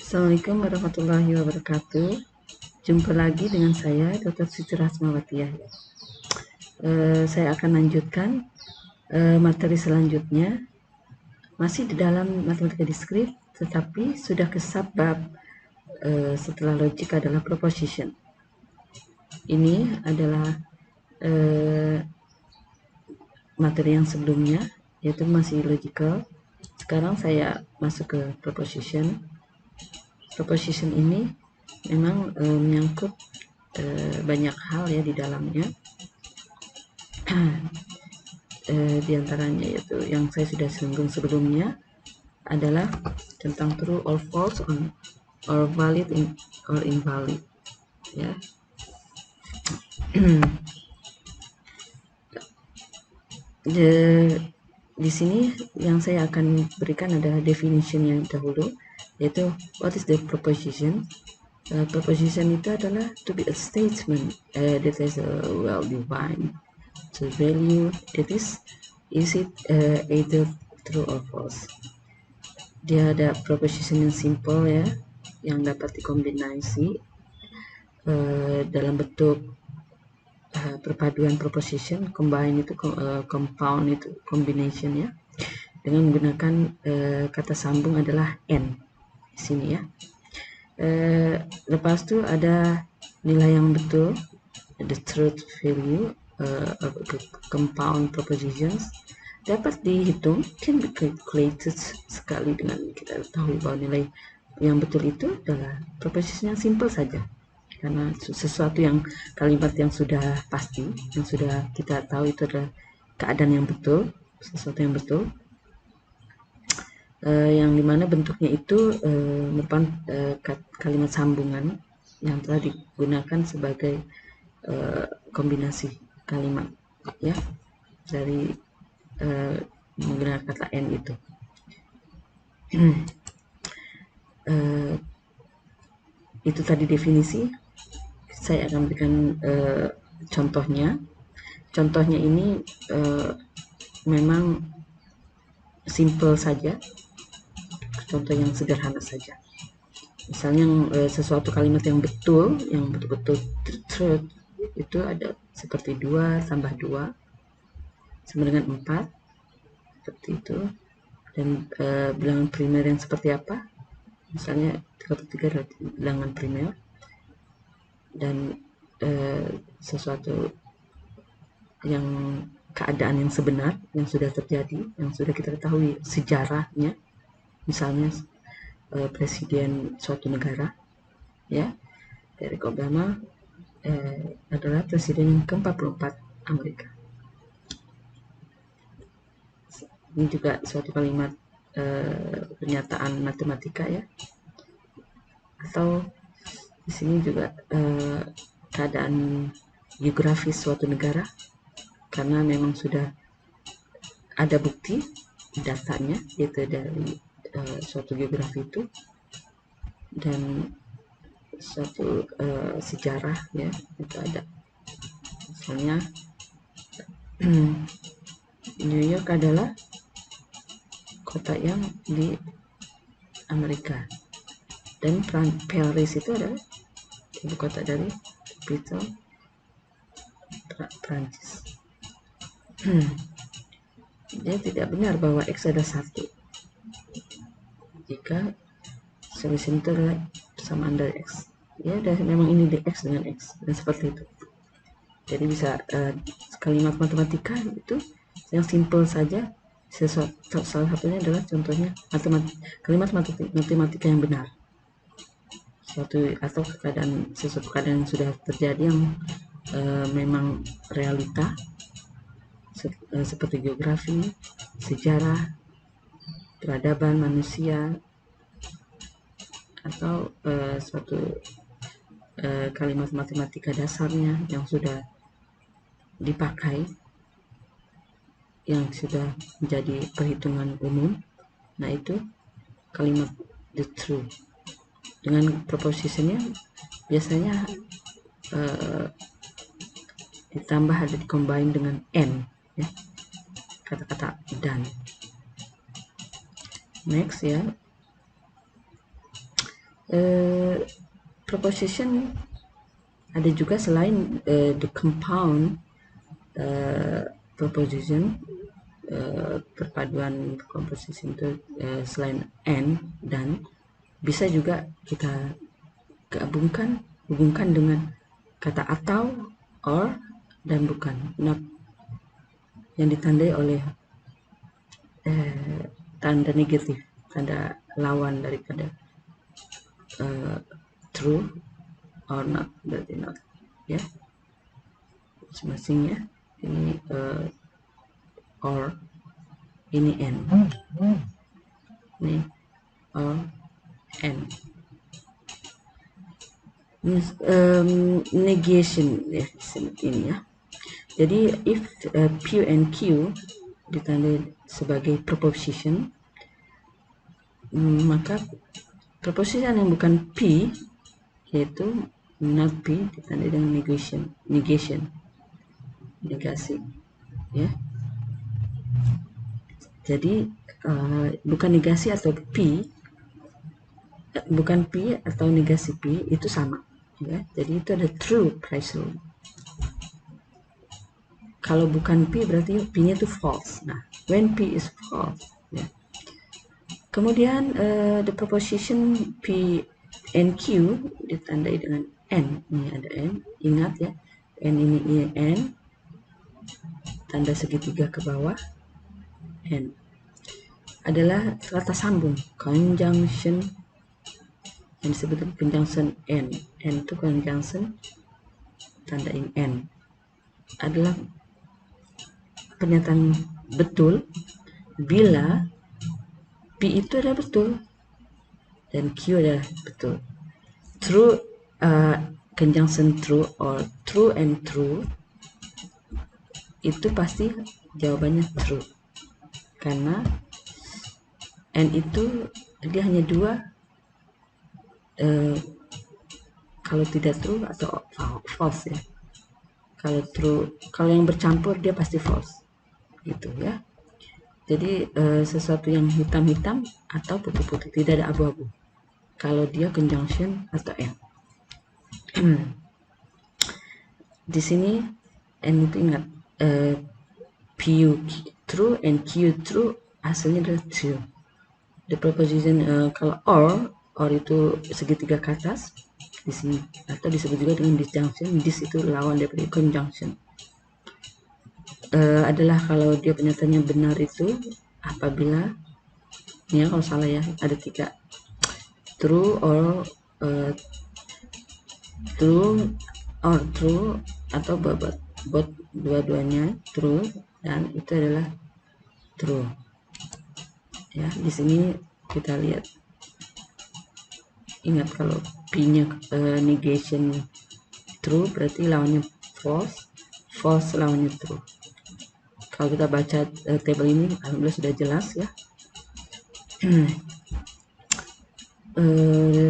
Assalamualaikum warahmatullahi wabarakatuh. Jumpa lagi dengan saya, Dr. Siti Rasmawati. Saya akan lanjutkan materi selanjutnya, masih di dalam matematika diskrit, tetapi sudah ke subbab setelah logik adalah proposition. Ini adalah materi yang sebelumnya, yaitu masih logical. Sekarang saya masuk ke proposition. Proposition ini memang menyangkut banyak hal ya di dalamnya. Di antaranya yaitu yang saya sudah singgung sebelumnya adalah tentang true or false or valid or invalid ya. Di sini yang saya akan berikan adalah definition yang dahulu, yaitu what is the proposition. Proposition itu adalah to be a statement that is well defined to value that is it either true or false. Dia ada proposition yang simple ya, yang dapat dikombinasi dalam bentuk perpaduan proposition, combine itu compound itu combination ya, dengan menggunakan kata sambung adalah and di sini ya. Lepas itu ada nilai yang betul, the truth value of compound propositions dapat dihitung, can be calculated sekali dengan kita tahu bahwa nilai yang betul itu adalah proposition yang simple saja, karena sesuatu yang kalimat yang sudah pasti, yang sudah kita tahu itu adalah keadaan yang betul, sesuatu yang betul, yang dimana bentuknya itu merupakan kalimat sambungan yang telah digunakan sebagai kombinasi kalimat ya dari menggunakan kata and itu. Itu tadi definisi. Saya akan berikan contohnya. Contohnya ini memang simple saja, contoh yang sederhana saja. Misalnya sesuatu kalimat yang betul, yang betul-betul truth itu ada seperti 2 tambah 2 sama dengan 4, seperti itu. Dan bilangan primer yang seperti apa? Misalnya 33 adalah bilangan primer, dan sesuatu yang keadaan yang sebenar yang sudah terjadi, yang sudah kita ketahui sejarahnya, misalnya presiden suatu negara ya, Barack Obama adalah presiden yang ke-44 Amerika. Ini juga suatu kalimat pernyataan matematika ya. Atau di sini juga keadaan geografis suatu negara, karena memang sudah ada bukti datanya yaitu dari suatu geografi itu, dan suatu sejarah ya, itu ada. Misalnya New York adalah kota yang di Amerika, dan Paris itu adalah ibu kota dari capital Prancis. Dia tidak benar bahwa X ada 1 jika solusi itu adalah persamaan dari X ya, dan memang ini di X dengan X, dan seperti itu. Jadi bisa kalimat matematika itu yang simple saja, salah satunya adalah contohnya kalimat matematika yang benar, suatu atau sesuatu keadaan yang sudah terjadi yang memang realita, seperti geografi, sejarah, peradaban manusia, atau suatu kalimat matematika dasarnya yang sudah dipakai, yang sudah menjadi perhitungan umum. Nah, itu kalimat the true. Dengan propositionnya biasanya ditambah ada dikombine dengan and ya, kata-kata dan. Next ya, Proposition ada juga selain the compound proposition, perpaduan composition itu selain and dan, bisa juga kita hubungkan dengan kata atau, or, dan bukan, not, yang ditandai oleh tanda negatif, tanda lawan daripada true or not, berarti not, ya, masing-masing ya. Ini or, ini and, ini or, and. Negation ya, ini ya. Jadi if P and Q ditandai sebagai proposition, maka proposition yang bukan P, yaitu not P, ditandai dengan negasi, ya. Jadi bukan negasi atau P, bukan P atau negasi P itu sama, ya. Jadi itu ada true price rule. Kalau bukan P berarti P-nya itu false. Nah, when P is false, ya. Kemudian the proposition P and Q ditandai dengan N. Ini ada N, ingat ya. N ini N, tanda segitiga ke bawah. N adalah kata sambung, conjunction, yang disebut conjunction N. N itu conjunction, tanda N adalah pernyataan betul bila P itu adalah betul dan Q adalah betul. True, conjunction true or true and true, itu pasti jawabannya true, karena N itu dia hanya dua, kalau tidak true atau false ya. Kalau true, kalau yang bercampur dia pasti false, gitu ya. Jadi sesuatu yang hitam-hitam atau putih-putih, tidak ada abu-abu kalau dia conjunction atau N. Di sini N itu ingat, P true and Q true, hasilnya adalah true. The proposition kalau or itu segitiga ke atas di sini, atau disebut juga dengan disjunction. Dis itu lawan daripada conjunction. Adalah kalau dia pernyataannya benar itu apabila, ini ya kalau salah ya, ada 3, true or true, atau both dua-duanya true, dan itu adalah true ya. Di sini kita lihat, ingat kalau P-nya negation true berarti lawannya false, false lawannya true. Kalau kita baca tabel ini, alhamdulillah sudah jelas ya.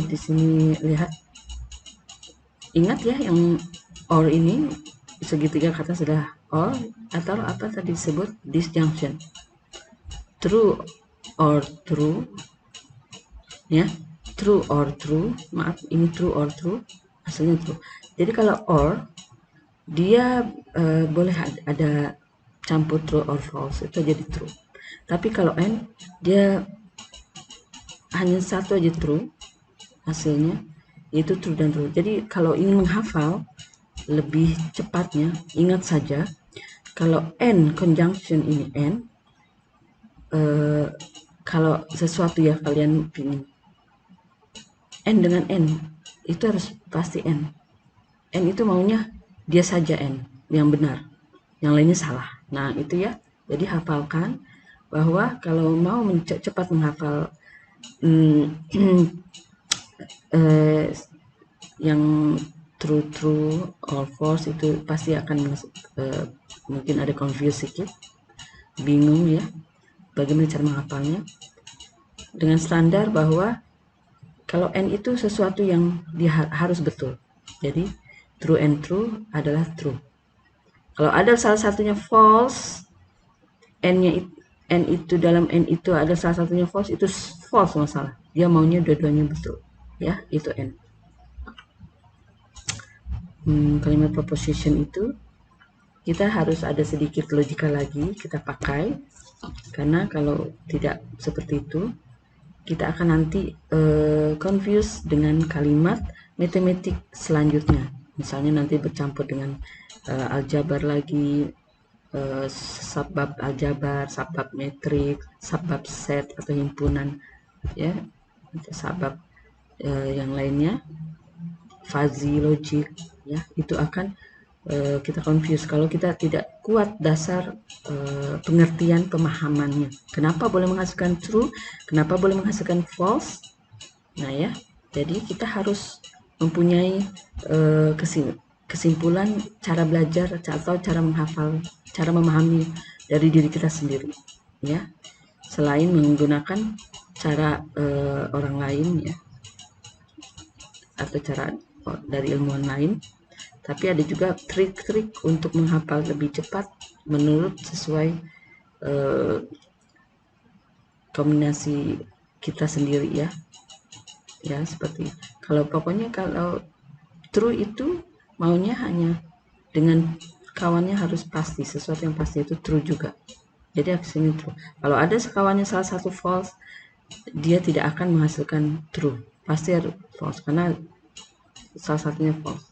Di sini lihat, ingat ya yang or ini segitiga kata sudah or, atau apa tadi disebut disjunction, true or true ya, true or true, maaf ini true or true, hasilnya true. Jadi kalau or dia boleh ada campur true or false, itu jadi true. Tapi kalau N dia hanya satu aja true hasilnya, yaitu true dan true. Jadi kalau ingin menghafal lebih cepatnya, ingat saja kalau N conjunction ini N, kalau sesuatu ya kalian ingin N dengan N, itu harus pasti N. N itu maunya dia saja N yang benar, yang lainnya salah. Nah itu ya, jadi hafalkan bahwa kalau mau cepat menghafal yang true or false, itu pasti akan mungkin ada confuse sedikit, bingung ya bagaimana cara menghafalnya. Dengan standar bahwa kalau N itu sesuatu yang dia harus betul, jadi true and true adalah true. Kalau ada salah satunya false, N itu dalam N itu ada salah satunya false, itu false masalah. Dia maunya dua-duanya betul. ya, itu N. Kalimat proposition itu kita harus ada sedikit logika lagi kita pakai, karena kalau tidak seperti itu kita akan nanti confuse dengan kalimat matematik selanjutnya. Misalnya nanti bercampur dengan aljabar lagi, subbab aljabar, subbab metrik, subbab set atau himpunan, ya, subbab yang lainnya, fuzzy logic, ya, itu akan kita confuse kalau kita tidak kuat dasar pengertian pemahamannya. Kenapa boleh menghasilkan true, kenapa boleh menghasilkan false. Nah ya, jadi kita harus mempunyai kesimpulan cara belajar atau cara menghafal, cara memahami dari diri kita sendiri, ya, selain menggunakan cara orang lain, ya, atau cara dari ilmuwan lain. Tapi ada juga trik-trik untuk menghafal lebih cepat menurut sesuai kombinasi kita sendiri, ya. Ya, seperti pokoknya kalau true itu maunya hanya dengan kawannya harus pasti, sesuatu yang pasti itu true juga. Jadi aksinya true. Kalau ada sekawannya salah satu false, dia tidak akan menghasilkan true. Pasti harus false karena salah satunya false.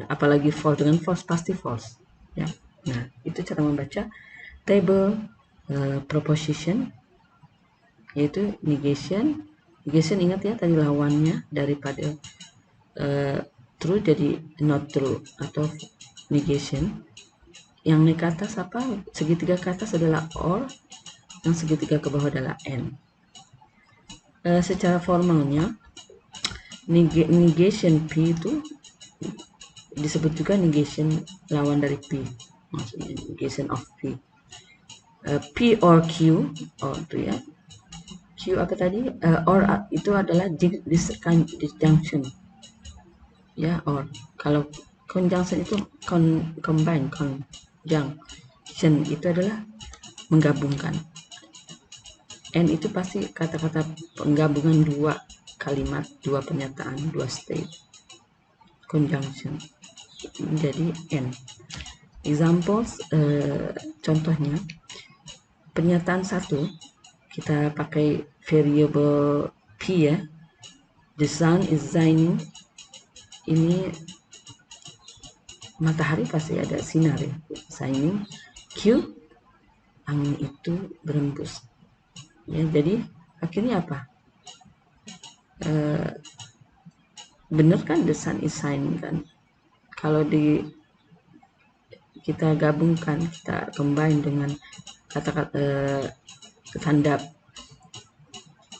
Apalagi false, dengan false pasti false, ya. Nah, itu cara membaca table proposition, yaitu negation. Ingat ya, tadi lawannya daripada true jadi not true atau negation. Yang naik ke atas apa? Segitiga ke atas adalah or, yang segitiga ke bawah adalah and. Secara formalnya negation P itu disebut juga negation lawan dari P, maksudnya negation of P. P or Q, or itu ya. Q apa tadi? Or itu adalah disjunction, ya. Or kalau conjunction itu combine, conjunction itu adalah menggabungkan. And itu pasti kata-kata penggabungan dua kalimat, dua pernyataan, dua state, conjunction. Jadi N. Examples, contohnya pernyataan 1 kita pakai variable P, ya. The sun is shining. Ini matahari pasti ada sinar, ya. Shining. Q, angin itu berembus, ya. Jadi akhirnya apa? Bener kan, the sun is shining kan. Kalau kita gabungkan, kita combine dengan kata-kata tanda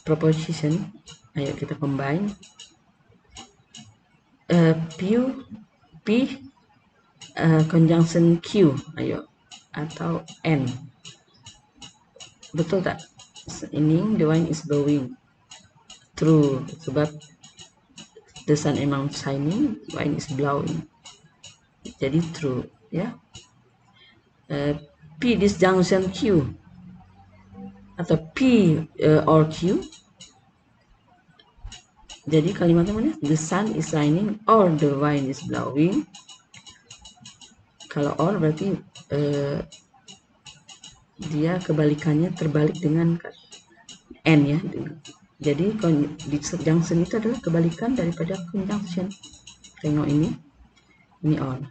proposition, ayo kita combine. P conjunction Q, ayo, atau N, betul tak? Ini the wind is blowing, true, sebab the sun emang shining, wind is blowing, jadi true, ya. P disjunction Q atau P or Q, jadi kalimatnya mana? The sun is shining or the wind is blowing. Kalau or berarti dia kebalikannya terbalik dengan N, ya. Jadi disjunction itu adalah kebalikan daripada conjunction. Tengok ini or.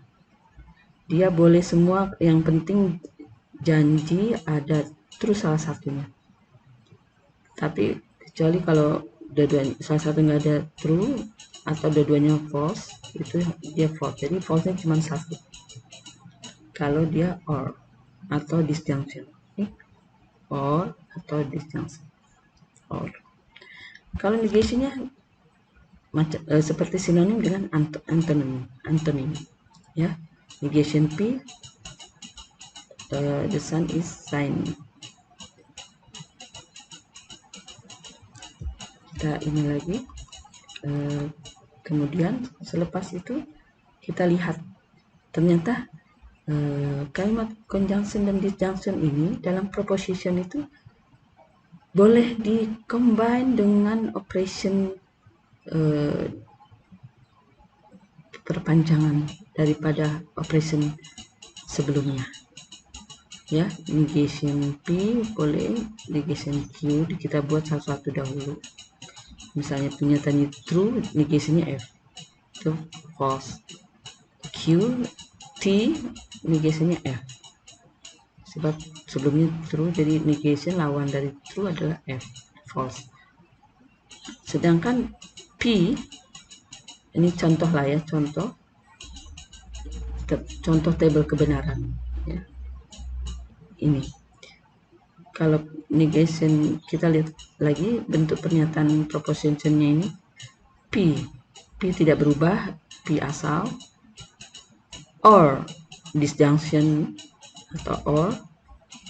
Dia boleh semua, yang penting janji ada true salah satunya. Tapi kecuali kalau dua-duanya salah satu nggak ada true atau dua-duanya false, itu dia false. Jadi false-nya cuma satu. Kalau dia or atau disjunction, or atau disjunction, or. Kalau negationnya seperti sinonim dengan antonym, ya. Negation P, the sun is shining. Kita ini lagi, kemudian selepas itu kita lihat ternyata kalimat conjunction dan disjunction ini dalam proposition itu boleh di-combine dengan operation perpanjangan daripada operation sebelumnya. Ya, negation P boleh, negation Q kita buat satu-satu dahulu. Misalnya pernyataannya true, negationnya F itu false. Q, T, negationnya F sebab sebelumnya true, jadi negation lawan dari true adalah F, false. Sedangkan P, ini contoh lah ya, contoh tabel kebenaran ya. Ini kalau negation kita lihat lagi bentuk pernyataan propositionnya ini, P tidak berubah, P asal, or disjunction atau or,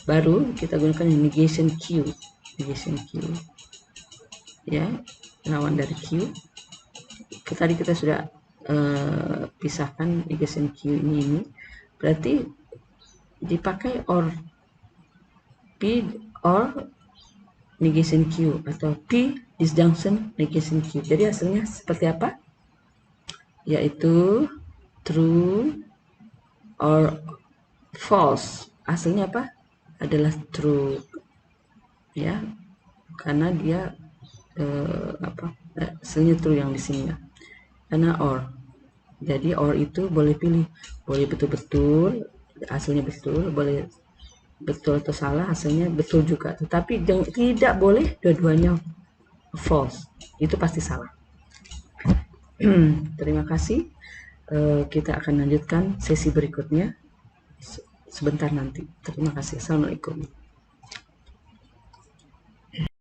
baru kita gunakan negation Q ya, lawan dari Q. Tadi kita sudah pisahkan negation Q ini berarti dipakai or P or negation Q atau P disjunction negation Q. Jadi hasilnya seperti apa? Yaitu true or false. Hasilnya apa? Adalah true ya, karena dia hasilnya true yang di sini ya, karena or. Jadi or itu boleh pilih, boleh betul-betul hasilnya betul, boleh betul atau salah hasilnya betul juga, tetapi tidak boleh dua-duanya false, itu pasti salah. Terima kasih. Kita akan lanjutkan sesi berikutnya sebentar nanti. Terima kasih. Assalamualaikum.